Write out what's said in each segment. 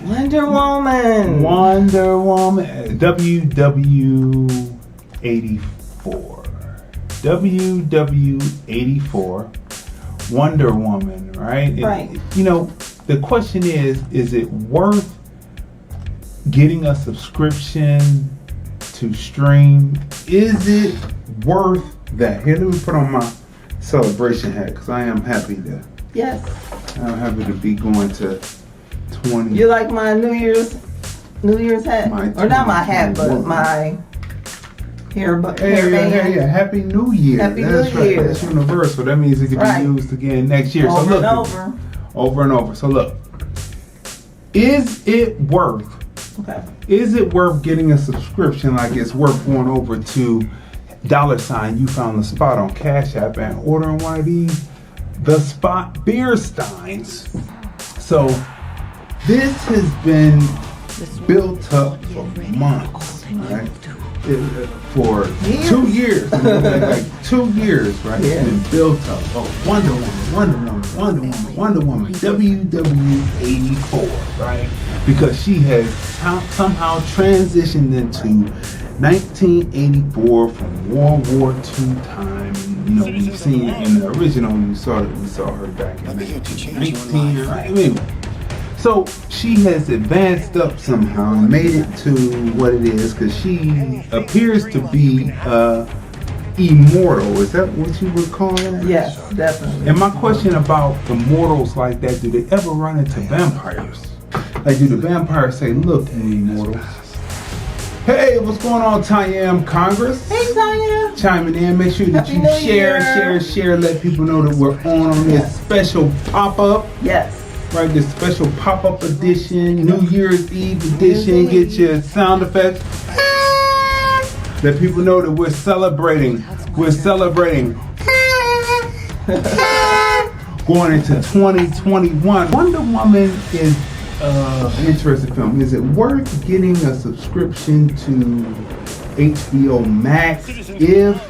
Wonder Woman. Wonder Woman. WW84. WW84. Wonder Woman, right? Right. You know, the question is it worth getting a subscription to stream? Is it worth that? Here, let me put on my celebration hat because I am happy to. Yes. I'm happy to be going to 20. You like my New Year's hat? Or not my hat, but my hair band. Yeah. Happy New Year. Happy That's New right. Year. That's universal. That means it can be used again next year. Over so look, and over. Over and over. So look, is it worth? Okay. Is it worth getting a subscription like it's worth going over to $ you found the spot on Cash App and ordering one of these The Spot beer steins? So this has been built up for months, right? For 2 years, like 2 years, right? Yeah. It's been built up. Oh, Wonder Woman, WW84, right? Because she has somehow transitioned into 1984 from World War II time. You know, we've seen in the original, we saw her back in 1919, right? Anyway. So she has advanced up somehow and made it to what it is because she appears to be immortal. Is that what you would call it? Yes, definitely. And my question about immortals like that, do they ever run into vampires? Like, do the vampires say, look, you immortals? Hey, what's going on, Tayam Congress? Hey, Tanya. Chiming in. Make sure that Happy you New share, Year. let people know that we're on this special pop-up. Yes. Right, this special pop-up edition, New Year's Eve edition. Get your sound effects. Let people know that we're celebrating. We're celebrating. Going into 2021. Wonder Woman is an interesting film. Is it worth getting a subscription to HBO Max if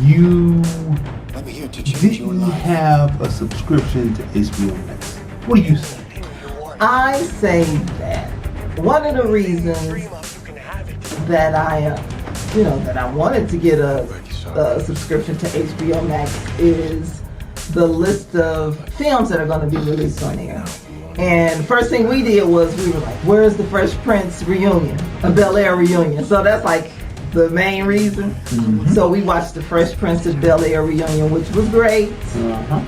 you didn't have a subscription to HBO Max? What do you say? I say that one of the reasons that I wanted to get a subscription to HBO Max is the list of films that are going to be released on there. And the first thing we did was we were like, where's the Fresh Prince reunion? A Bel-Air reunion. So that's like the main reason. Mm-hmm. So we watched the Fresh Prince of Bel-Air reunion, which was great. Uh-huh.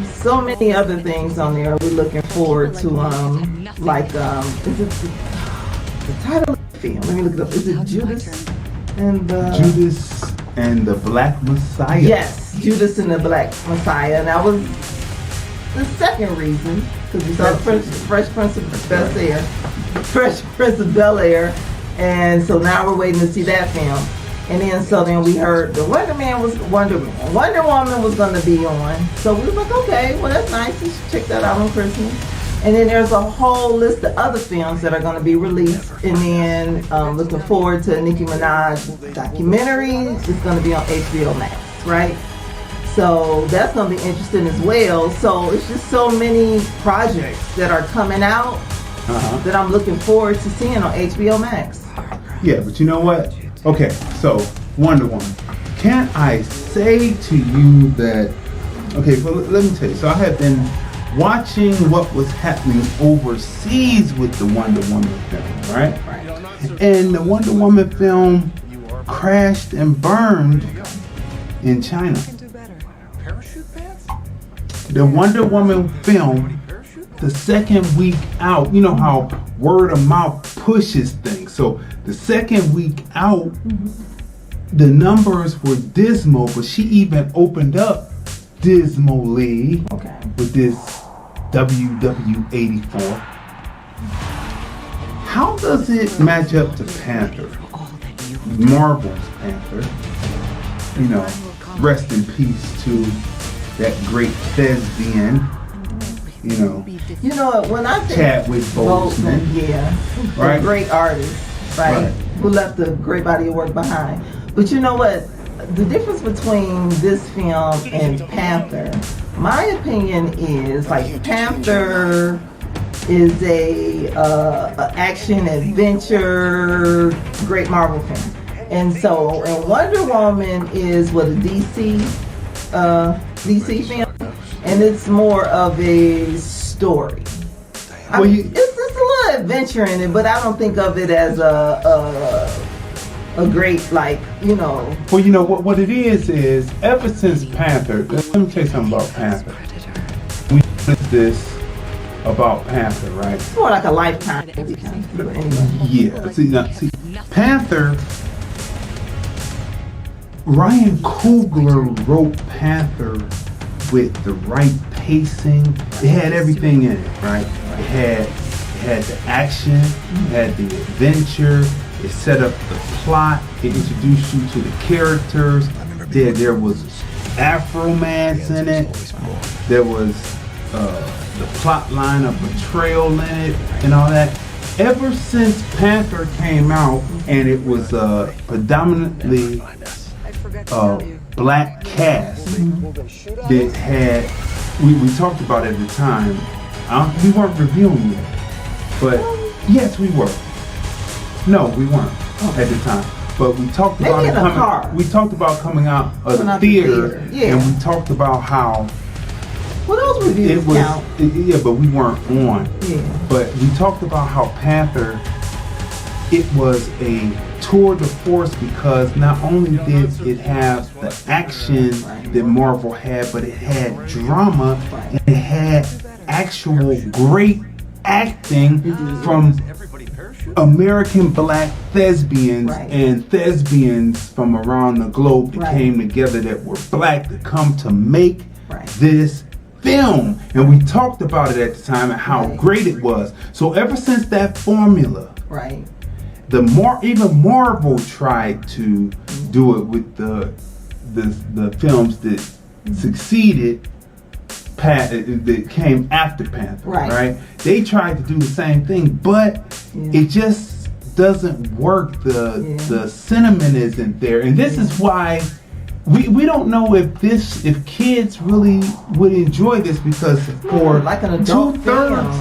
So many other things on there. We're looking forward to, is it the title of the film? Let me look it up. Is it Judas and the Black Messiah? Yes, Judas and the Black Messiah. And that was the second reason, because we saw Fresh Prince of Bel-Air. Fresh Prince of Bel-Air. And so now we're waiting to see that film. And then we heard the Wonder Woman was going to be on. So we were like, okay, well that's nice. You should check that out on Christmas. And then there's a whole list of other films that are going to be released. And then looking forward to Nicki Minaj documentary. It's going to be on HBO Max, right? So that's going to be interesting as well. So it's just so many projects that are coming out that I'm looking forward to seeing on HBO Max. Yeah, but you know what? Okay, so Wonder Woman. Can I say to you that? Okay, well, let me tell you. So I have been watching what was happening overseas with the Wonder Woman film, right? And the Wonder Woman film crashed and burned in China. The Wonder Woman film, the second week out, you know how word of mouth pushes things. So the second week out, the numbers were dismal, but she even opened up dismally with this WW84. How does it match up to Panther? Marvel's Panther. You know, rest in peace to that great thespian. You know, when I think Chadwick Boseman, a great artist, right? Who left a great body of work behind. But you know what? The difference between this film and Panther, my opinion is like Panther is a action adventure great Marvel film. And so, and Wonder Woman is what, a DC film, and it's more of a story. I mean, it's a little adventure in it, but I don't think of it as a great, like, you know. Well, you know what it is ever since Panther. Let me tell you something about Panther. We did this about Panther, right? It's more like a Lifetime movie kind of thing, anyway. Yeah. See, Panther. Ryan Coogler wrote Panther with the right pacing. It had everything in it, right? It had the action, it had the adventure, it set up the plot, it introduced you to the characters. There was Afromance in it. There was the plot line of betrayal in it and all that. Ever since Panther came out, and it was predominantly black cast that had, we talked about at the time. We weren't reviewing it, but yes, we were. No, we weren't at the time. But we talked about it coming. We talked about coming out of the theater, and we talked about how. Well, those reviews count. Yeah, but we weren't on. Yeah. But we talked about how Panther, it was a tour de force because not only did it have the action that Marvel had, but it had drama and it had actual great acting from American black thespians and thespians from around the globe that came together that were black to come to make this film. And we talked about it at the time and how great it was. So ever since that formula, even Marvel tried to do it with the films that succeeded, that came after Panther, right? They tried to do the same thing, but it just doesn't work. The sentiment isn't there, and this is why we don't know if kids really would enjoy this, because for like an adult two-thirds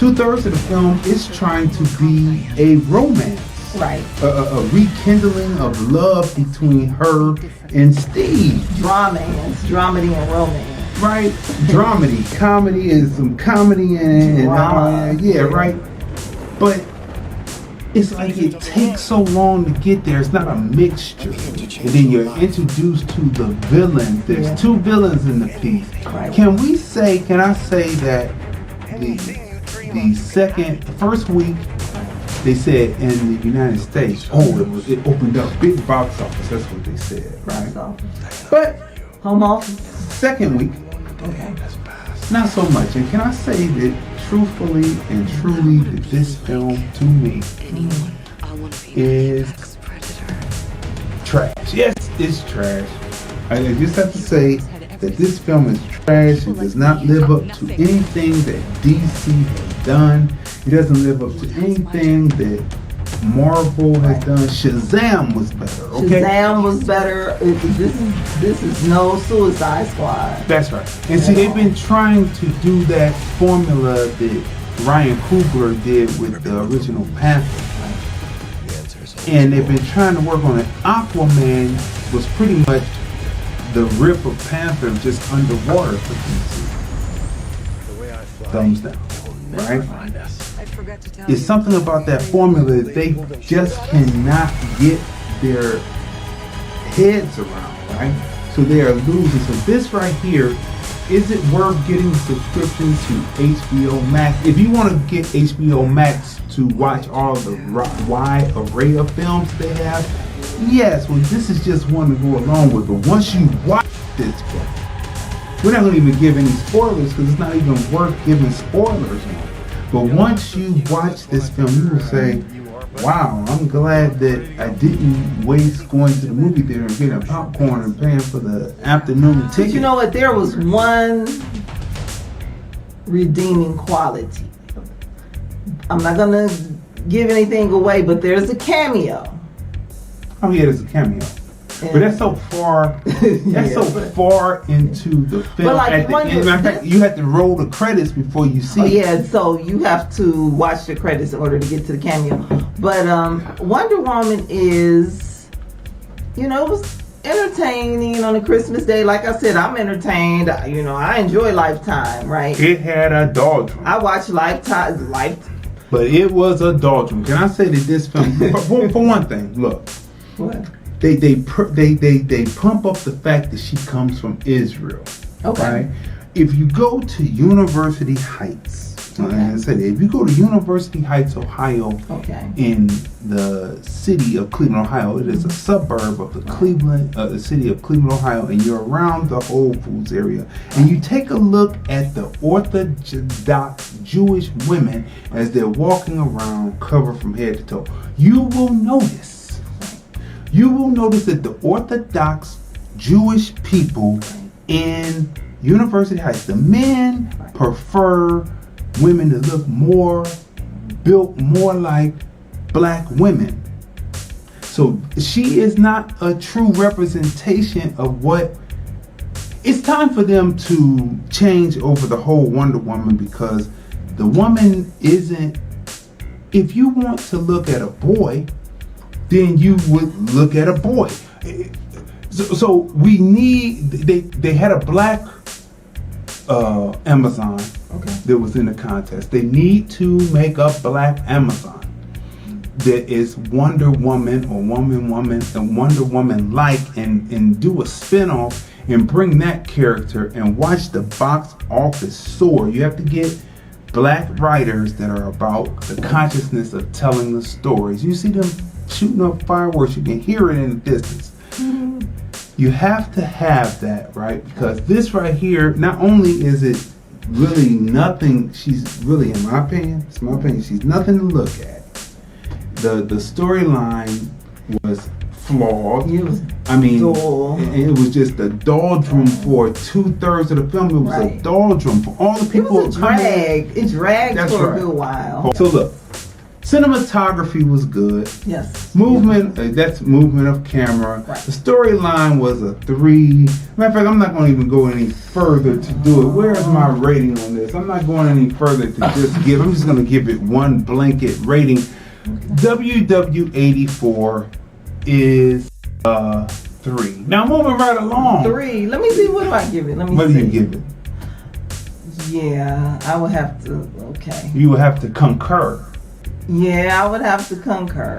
of the film is trying to be a romance. A rekindling of love between her and Steve. Dramedy and romance. Right? Dramedy. Comedy is some comedy and right? But it's like it takes so long to get there. It's not a mixture. And then you're introduced to the villain. There's two villains in the piece. Can I say that the first week, they said in the United States, it opened up big box office. That's what they said, right? But home office. Second week, not so much. And can I say that truthfully and truly that this film to me is trash. Yes, it's trash. I just have to say that this film is trash. It does not live up to anything that DC has done. It doesn't live up to anything that Marvel has done. Shazam was better, okay? Shazam was better. This is no Suicide Squad. That's right. And see, they've been trying to do that formula that Ryan Coogler did with the original Panther. And they've been trying to work on it. Aquaman was pretty much the rip of Panther just underwater for DC. Thumbs down, right? It's something about that formula that they just cannot get their heads around, right? So they are losing. So this right here, is it worth getting a subscription to HBO Max? If you want to get HBO Max to watch all the wide array of films they have, yes, well, this is just one to go along with. But once you watch this film, we're not going to even give any spoilers because it's not even worth giving spoilers on. But once you watch this film, you will say, wow, I'm glad that I didn't waste going to the movie theater and getting popcorn and paying for the afternoon ticket. But you know what? There was one redeeming quality. I'm not going to give anything away, but there's a cameo. Oh, yeah, there's a cameo. But that's so far. That's far into the film. But like, at the end, in fact, you have to roll the credits before you see. Oh yeah, so you have to watch the credits in order to get to the cameo. But Wonder Woman is, it was entertaining on a Christmas day. Like I said, I'm entertained. I enjoy Lifetime, right? It had a doldrum. I watch Lifetime. But it was a doldrum. Can I say that this film, for one thing, look. What? They pump up the fact that she comes from Israel. Okay. Right? If you go to University Heights, I said, if you go to University Heights, Ohio, in the city of Cleveland, Ohio, it is a suburb of the city of Cleveland, Ohio, and you're around the Whole Foods area, and you take a look at the Orthodox Jewish women as they're walking around covered from head to toe, you will notice that the Orthodox Jewish people in University Heights, the men prefer women to look built more like black women. So she is not a true representation of what. It's time for them to change over the whole Wonder Woman, because the woman isn't. If you want to look at a boy, then you would look at a boy. So we need. They had a black Amazon that was in the contest. They need to make a black Amazon that is Wonder Woman or Woman and Wonder Woman like, and do a spin-off and bring that character and watch the box office soar. You have to get black writers that are about the consciousness of telling the stories. You see them shooting up fireworks, you can hear it in the distance. You have to have that, right? Because this right here, not only is it really nothing, she's really, in my opinion, she's nothing to look at. The storyline was flawed. It was just a doldrum for 2/3 of the film. It was a doldrum for all the people. It was a drag. It dragged for a good while. So look, cinematography was good. Yes. Movement, that's movement of camera. Right. The storyline was a 3. Matter of fact, I'm not going to even go any further to do it. Where's my rating on this? I'm not going any further to I'm just going to give it one blanket rating. WW84 is 3. Now moving right along. 3. Let me see. What do I give it? What do you give it? Yeah, I would have to. Okay. You would have to concur. Yeah, I would have to concur.